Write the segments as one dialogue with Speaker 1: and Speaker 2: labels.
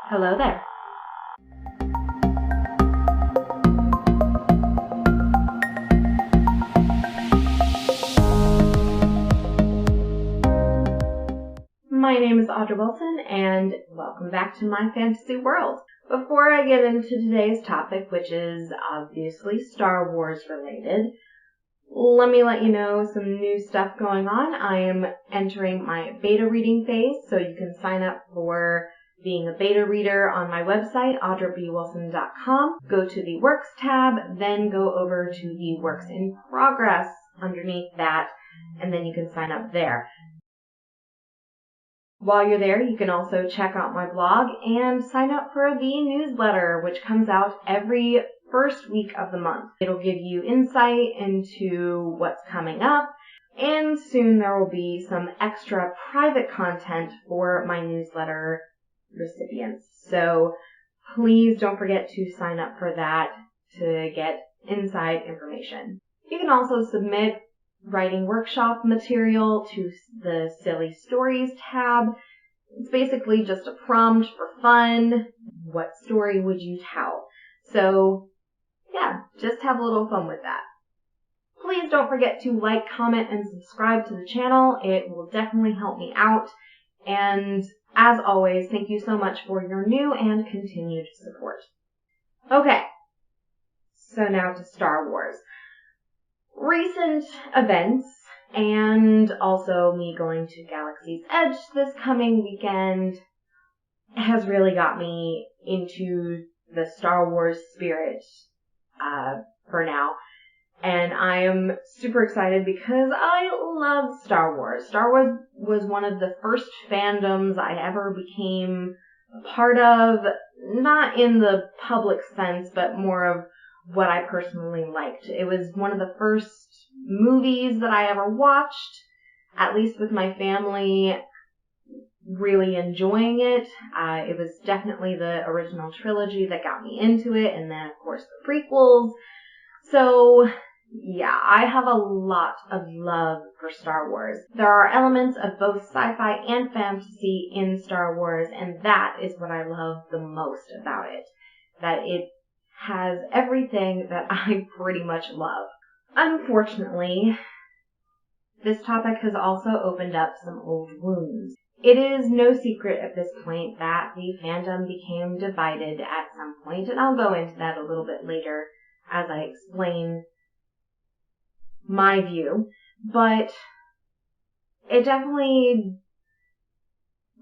Speaker 1: Hello there. My name is Audra Wilson, and welcome back to my fantasy world. Before I get into today's topic, which is obviously Star Wars related, let me let you know some new stuff going on. I am entering my beta reading phase, so you can sign up for being a beta reader on my website, audrabwilson.com. Go to the Works tab, then go over to the Works in Progress underneath that, and then you can sign up there. While you're there, you can also check out my blog and sign up for the newsletter, which comes out every first week of the month. It'll give you insight into what's coming up, and soon there will be some extra private content for my newsletter recipients. So please don't forget to sign up for that to get inside information. You can also submit writing workshop material to the Silly Stories tab. It's basically just a prompt for fun. What story would you tell? So yeah, just have a little fun with that. Please don't forget to like, comment, and subscribe to the channel. It will definitely help me out. And as always, thank you so much for your new and continued support. Okay, so now to Star Wars. Recent events, and also me going to Galaxy's Edge this coming weekend, has really got me into the Star Wars spirit for now. And I am super excited because I love Star Wars. Star Wars was one of the first fandoms I ever became a part of, not in the public sense, but more of what I personally liked. It was one of the first movies that I ever watched, at least with my family, really enjoying it. It was definitely the original trilogy that got me into it, and then of course the prequels. So yeah, I have a lot of love for Star Wars. There are elements of both sci-fi and fantasy in Star Wars, and that is what I love the most about it. That it has everything that I pretty much love. Unfortunately, this topic has also opened up some old wounds. It is no secret at this point that the fandom became divided at some point, and I'll go into that a little bit later as I explain my view. But it definitely,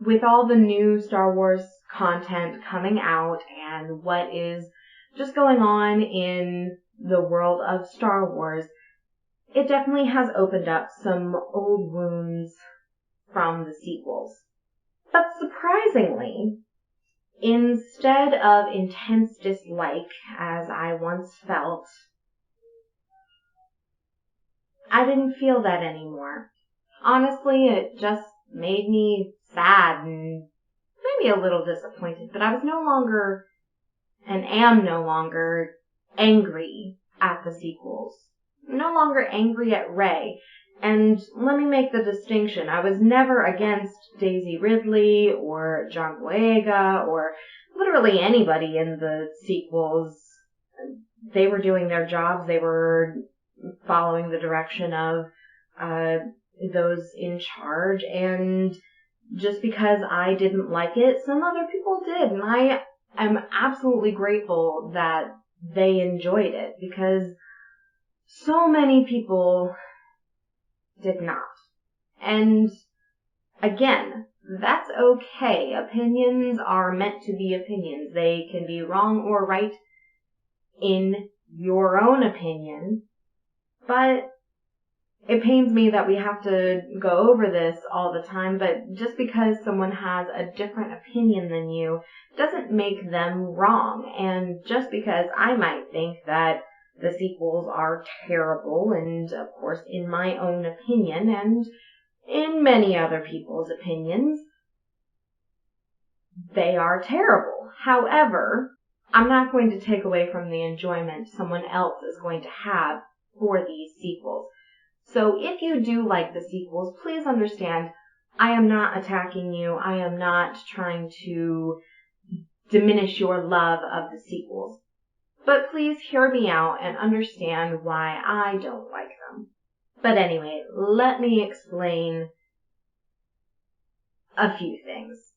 Speaker 1: with all the new Star Wars content coming out and what is just going on in the world of Star Wars, it definitely has opened up some old wounds from the sequels. But surprisingly, instead of intense dislike, as I once felt, I didn't feel that anymore. Honestly, it just made me sad and maybe a little disappointed, but I was no longer and am no longer angry at the sequels. I'm no longer angry at Rey. And let me make the distinction. I was never against Daisy Ridley or John Boyega or literally anybody in the sequels. They were doing their jobs. They were following the direction of those in charge. And just because I didn't like it, some other people did. And I'm absolutely grateful that they enjoyed it, because so many people did not. And again, that's okay. Opinions are meant to be opinions. They can be wrong or right in your own opinion, but it pains me that we have to go over this all the time. But just because someone has a different opinion than you doesn't make them wrong. And just because I might think that the sequels are terrible, and of course in my own opinion and in many other people's opinions, they are terrible. However, I'm not going to take away from the enjoyment someone else is going to have for these sequels. So if you do like the sequels, please understand, I am not attacking you. I am not trying to diminish your love of the sequels. But please hear me out and understand why I don't like them. But anyway, let me explain a few things.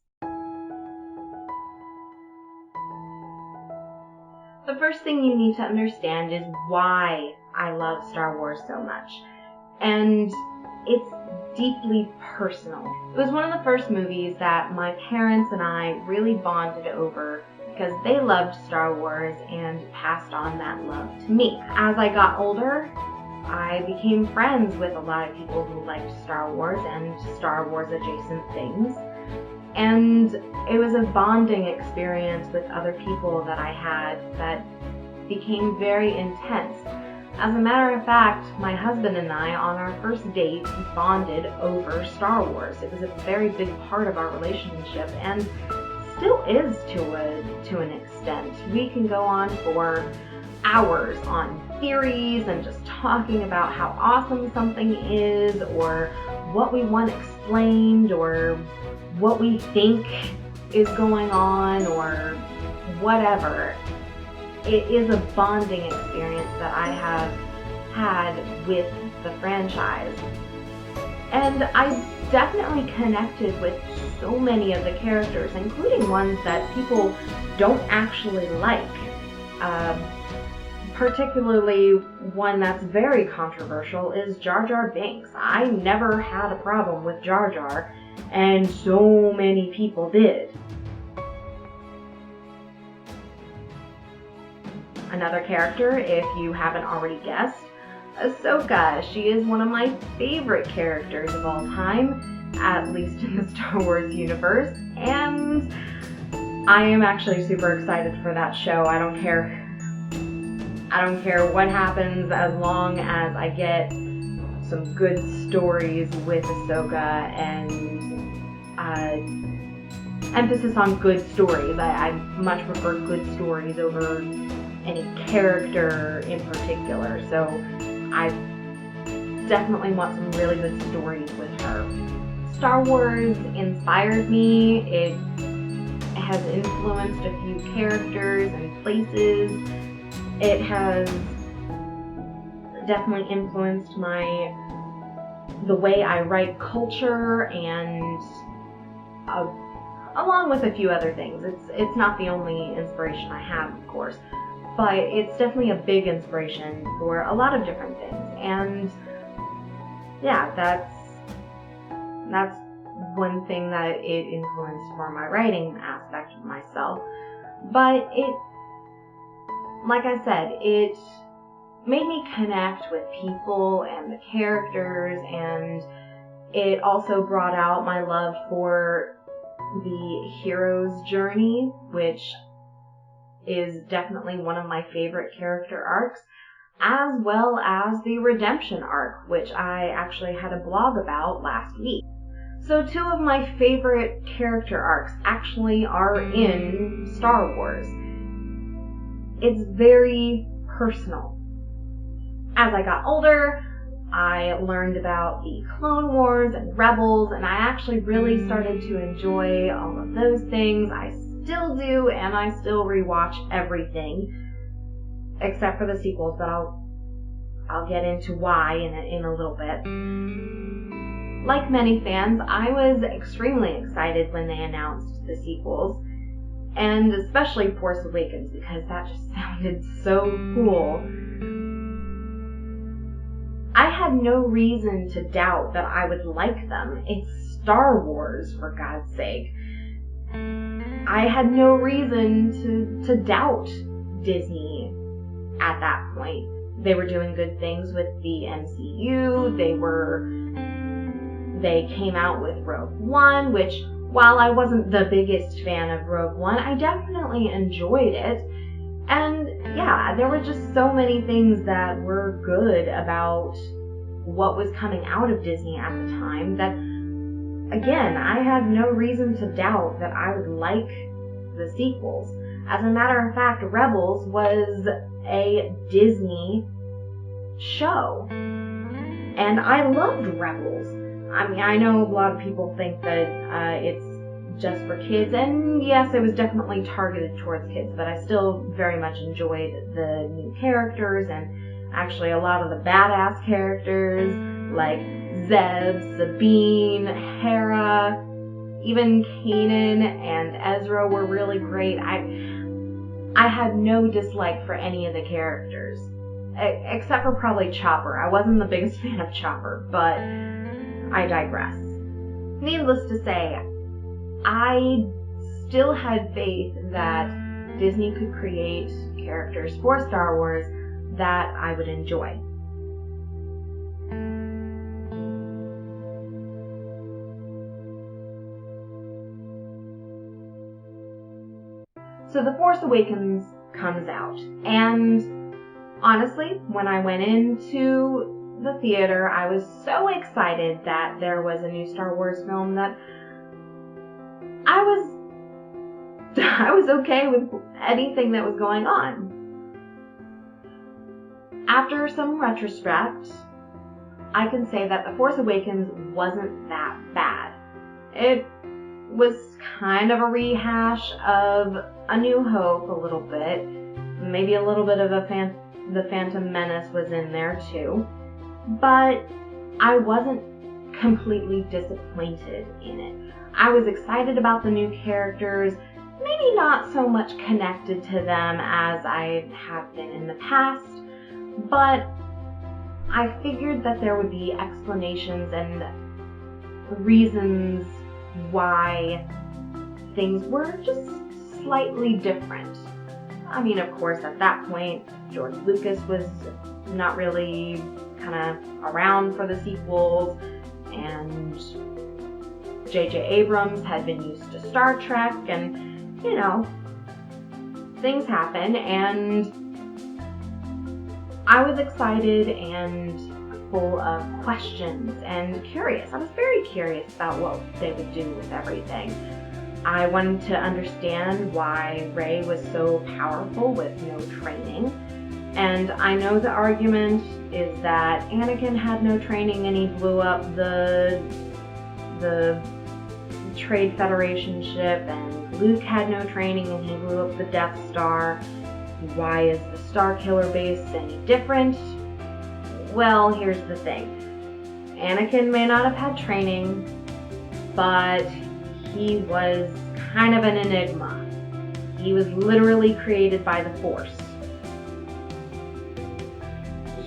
Speaker 1: The first thing you need to understand is why I love Star Wars so much. And it's deeply personal. It was one of the first movies that my parents and I really bonded over because they loved Star Wars and passed on that love to me. As I got older, I became friends with a lot of people who liked Star Wars and Star Wars adjacent things. And it was a bonding experience with other people that I had that became very intense. As a matter of fact, my husband and I, on our first date, bonded over Star Wars. It was a very big part of our relationship, and still is to an extent. We can go on for hours on theories and just talking about how awesome something is, or what we want explained, or what we think is going on, or whatever. It is a bonding experience that I have had with the franchise. And I definitely connected with so many of the characters, including ones that people don't actually like. Particularly one that's very controversial is Jar Jar Binks. I never had a problem with Jar Jar, and so many people did. Another character, if you haven't already guessed, Ahsoka. She is one of my favorite characters of all time, at least in the Star Wars universe, and I am actually super excited for that show. I don't care what happens as long as I get some good stories with Ahsoka, and emphasis on good stories. I much prefer good stories over any character in particular, so I definitely want some really good stories with her. Star Wars inspired me. It has influenced a few characters and places. It has definitely influenced the way I write culture, and along with a few other things. It's not the only inspiration I have, of course, but it's definitely a big inspiration for a lot of different things. And yeah, that's one thing that it influenced for my writing aspect of myself. But like I said, it made me connect with people and the characters, and it also brought out my love for the hero's journey, which is definitely one of my favorite character arcs, as well as the redemption arc, which I actually had a blog about last week. So two of my favorite character arcs actually are in Star Wars. It's very personal. As I got older, I learned about the Clone Wars and Rebels, and I actually really started to enjoy all of those things. I still do, and I still rewatch everything, except for the sequels, but I'll get into why in a little bit. Like many fans, I was extremely excited when they announced the sequels, and especially Force Awakens, because that just sounded so cool. I had no reason to doubt that I would like them. It's Star Wars, for God's sake. I had no reason to doubt Disney at that point. They were doing good things with the MCU. They came out with Rogue One, which, while I wasn't the biggest fan of Rogue One, I definitely enjoyed it. And yeah, there were just so many things that were good about what was coming out of Disney at the time that, again, I had no reason to doubt that I would like the sequels. As a matter of fact, Rebels was a Disney show, and I loved Rebels. I mean, I know a lot of people think that it's just for kids, and yes, it was definitely targeted towards kids, but I still very much enjoyed the new characters, and actually a lot of the badass characters like Zeb, Sabine, Hera, even Kanan and Ezra were really great. I had no dislike for any of the characters, except for probably Chopper. I wasn't the biggest fan of Chopper, but I digress. Needless to say, I still had faith that Disney could create characters for Star Wars that I would enjoy. So The Force Awakens comes out, and honestly, when I went into the theater, I was so excited that there was a new Star Wars film that I was okay with anything that was going on. After some retrospect, I can say that The Force Awakens wasn't that bad. It was kind of a rehash of A New Hope a little bit. Maybe a little bit of the Phantom Menace was in there too. But I wasn't completely disappointed in it. I was excited about the new characters, maybe not so much connected to them as I have been in the past, but I figured that there would be explanations and reasons why things were just slightly different. I mean, of course, at that point, George Lucas was not really kind of around for the sequels, and J.J. Abrams had been used to Star Trek, and, you know, things happen, and I was excited and full of questions and curious. I was very curious about what they would do with everything. I wanted to understand why Rey was so powerful with no training. And I know the argument is that Anakin had no training and he blew up the Trade Federation ship, and Luke had no training and he blew up the Death Star. Why is the Starkiller base any different? Well, here's the thing. Anakin may not have had training, but he was kind of an enigma. He was literally created by the Force.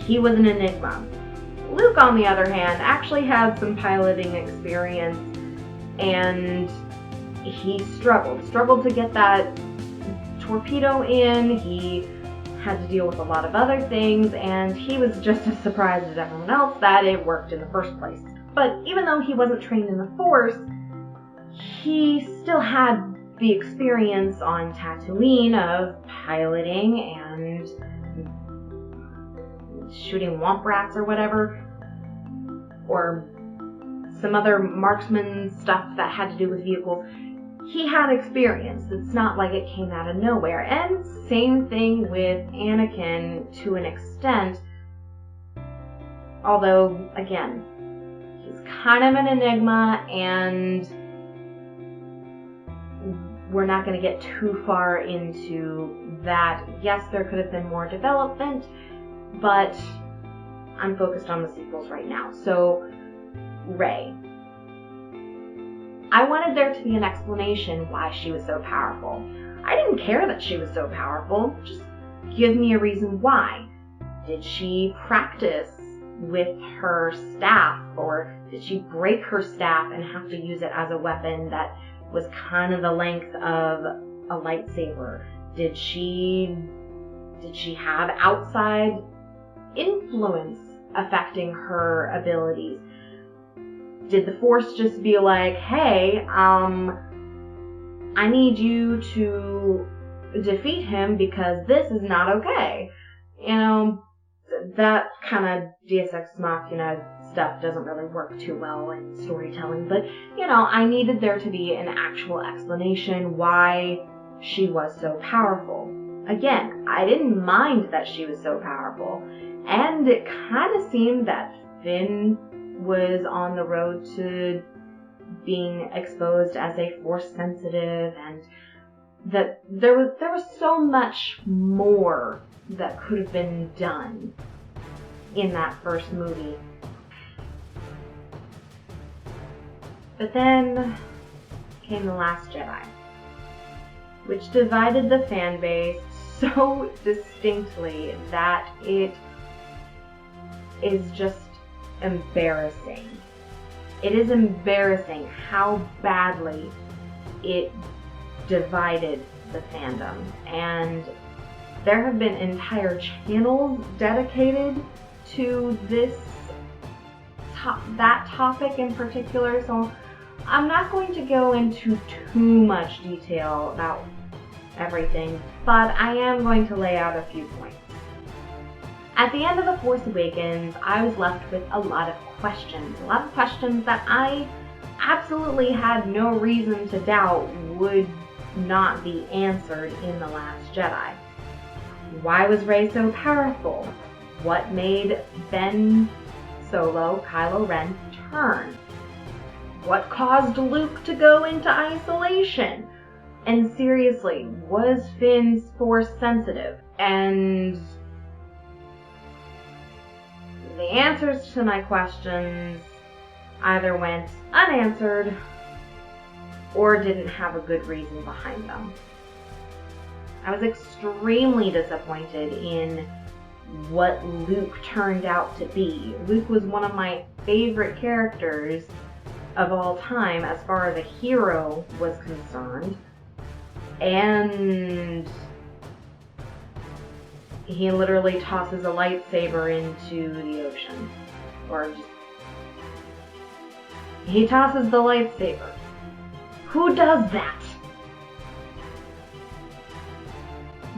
Speaker 1: He was an enigma. Luke, on the other hand, actually had some piloting experience, and he struggled to get that torpedo in. He had to deal with a lot of other things, and he was just as surprised as everyone else that it worked in the first place. But even though he wasn't trained in the Force, he still had the experience on Tatooine of piloting and shooting womp rats or whatever, or some other marksman stuff that had to do with vehicles. He had experience. It's not like it came out of nowhere. And same thing with Anakin to an extent, although, again, he's kind of an enigma, and we're not going to get too far into that. Yes, there could have been more development, but I'm focused on the sequels right now. So, Rey. I wanted there to be an explanation why she was so powerful. I didn't care that she was so powerful. Just give me a reason why. Did she practice with her staff, or did she break her staff and have to use it as a weapon that was kind of the length of a lightsaber? Did she have outside influence affecting her abilities? Did the Force just be like, hey, I need you to defeat him because this is not okay? You know, that kind of Deus Ex Machina stuff doesn't really work too well in storytelling, but, you know, I needed there to be an actual explanation why she was so powerful. Again, I didn't mind that she was so powerful, and it kind of seemed that Finn was on the road to being exposed as a Force sensitive, and that there was so much more that could have been done in that first movie. But then came The Last Jedi, which divided the fan base so distinctly that it is just embarrassing. It is embarrassing how badly it divided the fandom, and there have been entire channels dedicated to that topic in particular, so I'm not going to go into too much detail about everything, but I am going to lay out a few points. At the end of The Force Awakens, I was left with a lot of questions that I absolutely had no reason to doubt would not be answered in The Last Jedi. Why was Rey so powerful? What made Ben Solo, Kylo Ren, turn? What caused Luke to go into isolation? And seriously, was Finn Force sensitive? And the answers to my questions either went unanswered or didn't have a good reason behind them. I was extremely disappointed in what Luke turned out to be. Luke was one of my favorite characters of all time as far as a hero was concerned, and he literally tosses a lightsaber into the ocean. He tosses the lightsaber. Who does that?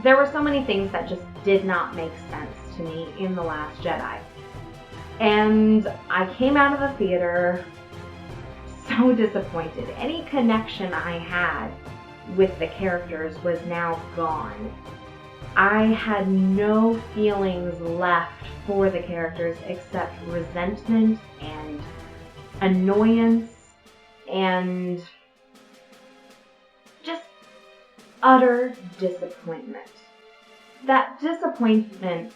Speaker 1: There were so many things that just did not make sense to me in The Last Jedi. And I came out of the theater so disappointed. Any connection I had with the characters was now gone. I had no feelings left for the characters except resentment and annoyance and just utter disappointment. That disappointment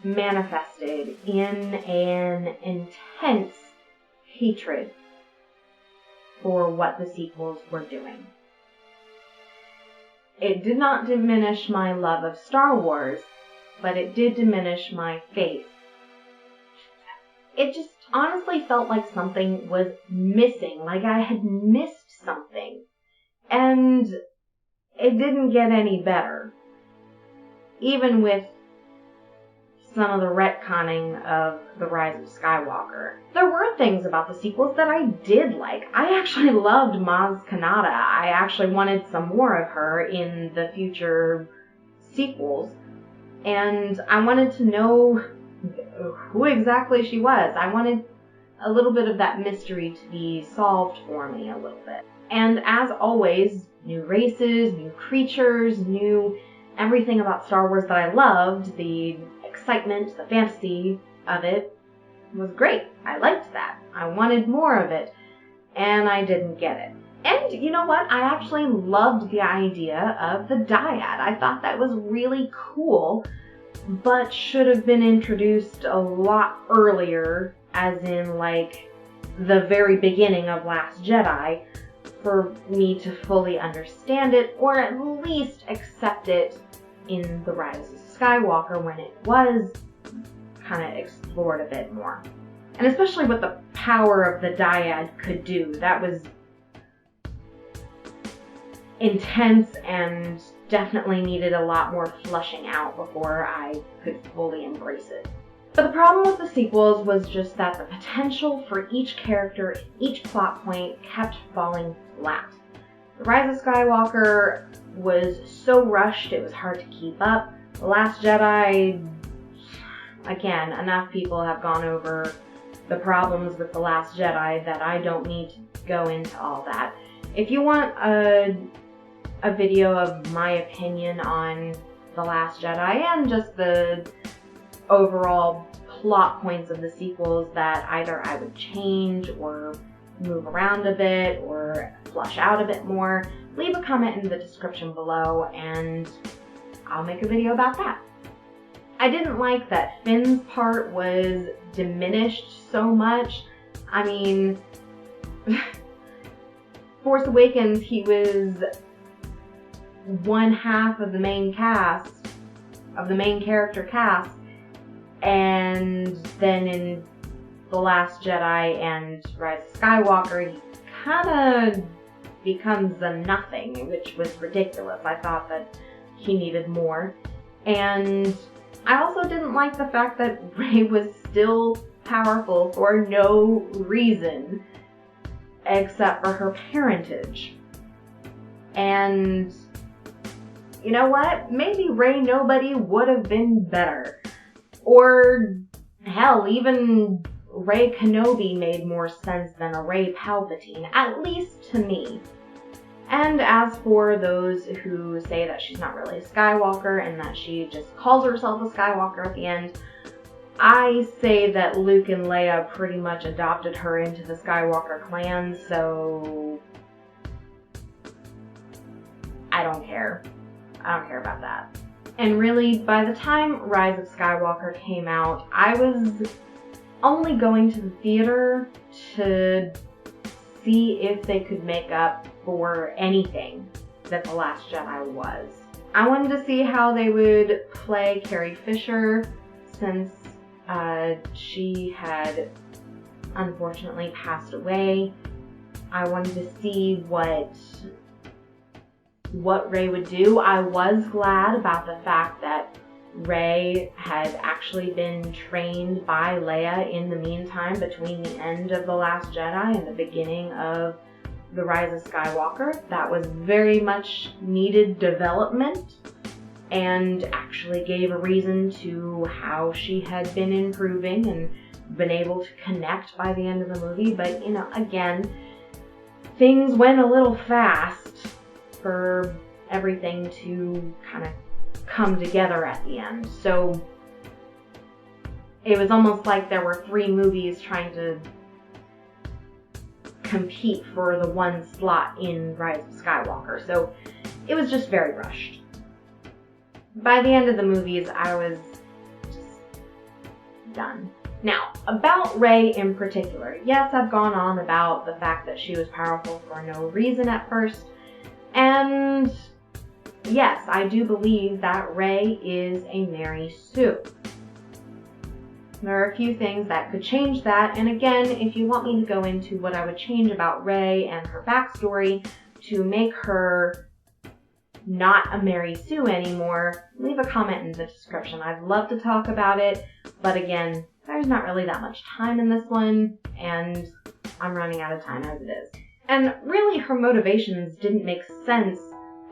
Speaker 1: manifested in an intense hatred for what the sequels were doing. It did not diminish my love of Star Wars, but it did diminish my faith. It just honestly felt like something was missing, like I had missed something. And it didn't get any better. Even with some of the retconning of The Rise of Skywalker. There were things about the sequels that I did like. I actually loved Maz Kanata. I actually wanted some more of her in the future sequels. And I wanted to know who exactly she was. I wanted a little bit of that mystery to be solved for me a little bit. And as always, new races, new creatures, new everything about Star Wars that I loved, the excitement, the fantasy of it was great. I liked that. I wanted more of it, and I didn't get it. And you know what? I actually loved the idea of the dyad. I thought that was really cool, but should have been introduced a lot earlier, as in like the very beginning of Last Jedi, for me to fully understand it, or at least accept it in The Rise of Skywalker when it was kind of explored a bit more. And especially what the power of the dyad could do. That was intense and definitely needed a lot more fleshing out before I could fully embrace it. But the problem with the sequels was just that the potential for each character, each plot point kept falling flat. The Rise of Skywalker was so rushed it was hard to keep up. The Last Jedi, again, enough people have gone over the problems with The Last Jedi that I don't need to go into all that. If you want a video of my opinion on The Last Jedi and just the overall plot points of the sequels that either I would change or move around a bit or flush out a bit more, leave a comment in the description below and I'll make a video about that. I didn't like that Finn's part was diminished so much. I mean, Force Awakens, he was one half of the main cast, of the main character cast, and then in The Last Jedi and Rise of Skywalker, he kind of becomes a nothing, which was ridiculous. I thought that he needed more. And I also didn't like the fact that Rey was still powerful for no reason except for her parentage. And you know what? Maybe Rey Nobody would have been better. Or hell, even Rey Kenobi made more sense than a Rey Palpatine, at least to me. And as for those who say that she's not really a Skywalker and that she just calls herself a Skywalker at the end, I say that Luke and Leia pretty much adopted her into the Skywalker clan, so I don't care. I don't care about that. And really, by the time Rise of Skywalker came out, I was only going to the theater to see if they could make up for anything that The Last Jedi was. I wanted to see how they would play Carrie Fisher, since she had unfortunately passed away. I wanted to see what Rey would do. I was glad about the fact that Rey had actually been trained by Leia in the meantime between the end of The Last Jedi and the beginning of The Rise of Skywalker. That was very much needed development and actually gave a reason to how she had been improving and been able to connect by the end of the movie. But, you know, again, things went a little fast for everything to kind of come together at the end. So it was almost like there were 3 movies trying to compete for the one slot in Rise of Skywalker. So it was just very rushed. By the end of the movies, I was just done. Now, about Rey in particular. Yes, I've gone on about the fact that she was powerful for no reason at first. And yes, I do believe that Rey is a Mary Sue. There are a few things that could change that, and again, if you want me to go into what I would change about Rey and her backstory to make her not a Mary Sue anymore, leave a comment in the description. I'd love to talk about it, but again, there's not really that much time in this one, and I'm running out of time as it is. And really, her motivations didn't make sense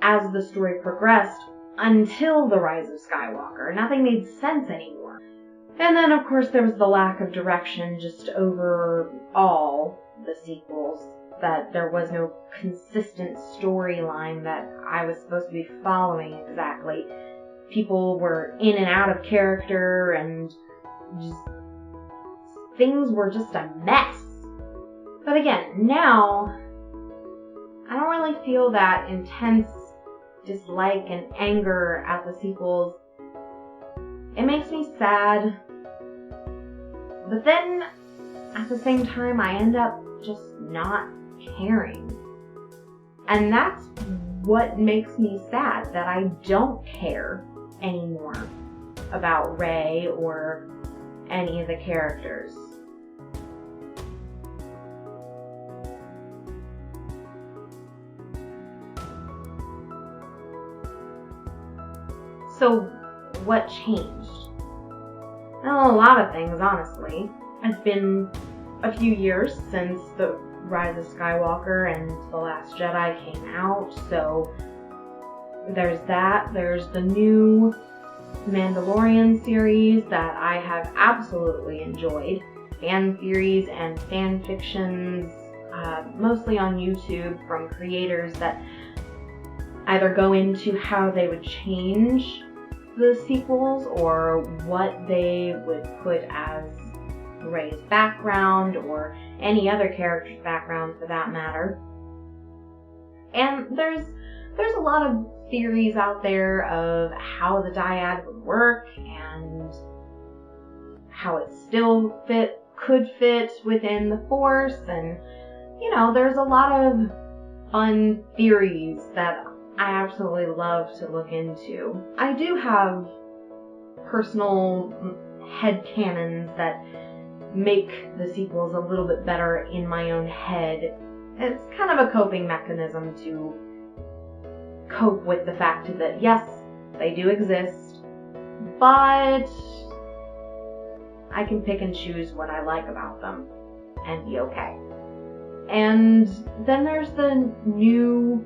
Speaker 1: as the story progressed until The Rise of Skywalker. Nothing made sense anymore. And then, of course, there was the lack of direction just over all the sequels, that there was no consistent storyline that I was supposed to be following exactly. People were in and out of character, and just things were just a mess. But again, now, I don't really feel that intense dislike and anger at the sequels. It makes me sad, but then at the same time I end up just not caring. And that's what makes me sad, that I don't care anymore about Rey or any of the characters. So what changed? Well, a lot of things, honestly. It's been a few years since The Rise of Skywalker and The Last Jedi came out, so there's that. There's the new Mandalorian series that I have absolutely enjoyed. Fan theories and fan fictions, mostly on YouTube from creators that either go into how they would change the sequels or what they would put as Rey's background or any other character's background for that matter. And there's a lot of theories out there of how the dyad would work and how it still could fit within the Force, and there's a lot of fun theories that I absolutely love to look into. I do have personal headcanons that make the sequels a little bit better in my own head. It's kind of a coping mechanism to cope with the fact that yes, they do exist, but I can pick and choose what I like about them and be okay. And then there's the new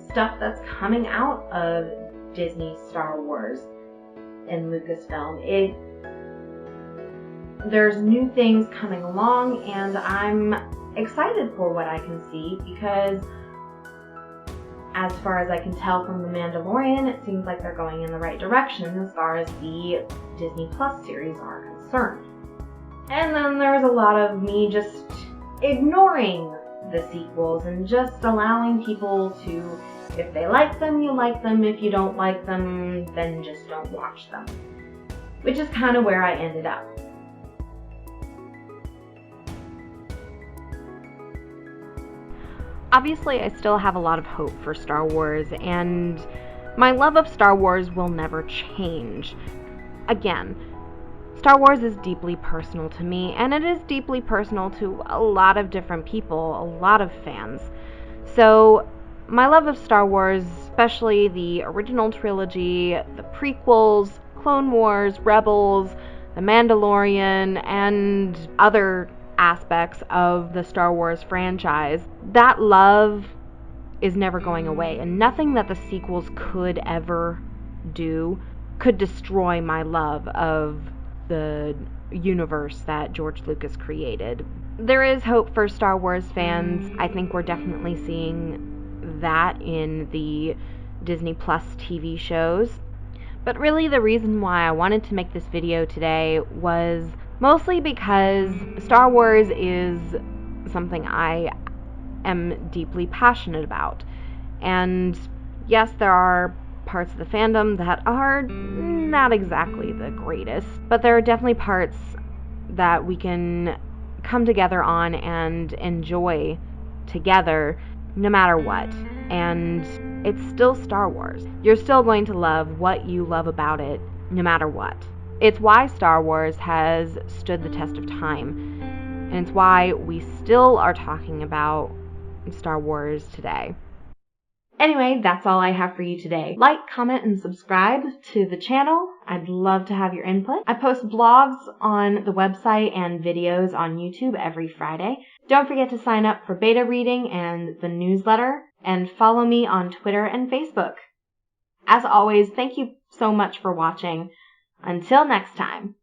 Speaker 1: stuff that's coming out of Disney Star Wars and Lucasfilm. There's new things coming along, and I'm excited for what I can see, because as far as I can tell from The Mandalorian, it seems like they're going in the right direction as far as the Disney Plus series are concerned. And then there's a lot of me just ignoring the sequels and just allowing people to, if they like them, you like them. If you don't like them, then just don't watch them. Which is kind of where I ended up. Obviously, I still have a lot of hope for Star Wars, and my love of Star Wars will never change. Again, Star Wars is deeply personal to me, and it is deeply personal to a lot of different people, a lot of fans. So, my love of Star Wars, especially the original trilogy, the prequels, Clone Wars, Rebels, The Mandalorian, and other aspects of the Star Wars franchise, that love is never going away, and nothing that the sequels could ever do could destroy my love of the universe that George Lucas created. There is hope for Star Wars fans. I think we're definitely seeing that in the Disney Plus TV shows. But really the reason why I wanted to make this video today was mostly because Star Wars is something I am deeply passionate about. And yes, there are parts of the fandom that are not exactly the greatest, but there are definitely parts that we can come together on and enjoy together no matter what. And it's still Star Wars. You're still going to love what you love about it no matter what. It's why Star Wars has stood the test of time, and it's why we still are talking about Star Wars today. Anyway, that's all I have for you today. Like, comment, and subscribe to the channel. I'd love to have your input. I post blogs on the website and videos on YouTube every Friday. Don't forget to sign up for beta reading and the newsletter, and follow me on Twitter and Facebook. As always, thank you so much for watching. Until next time.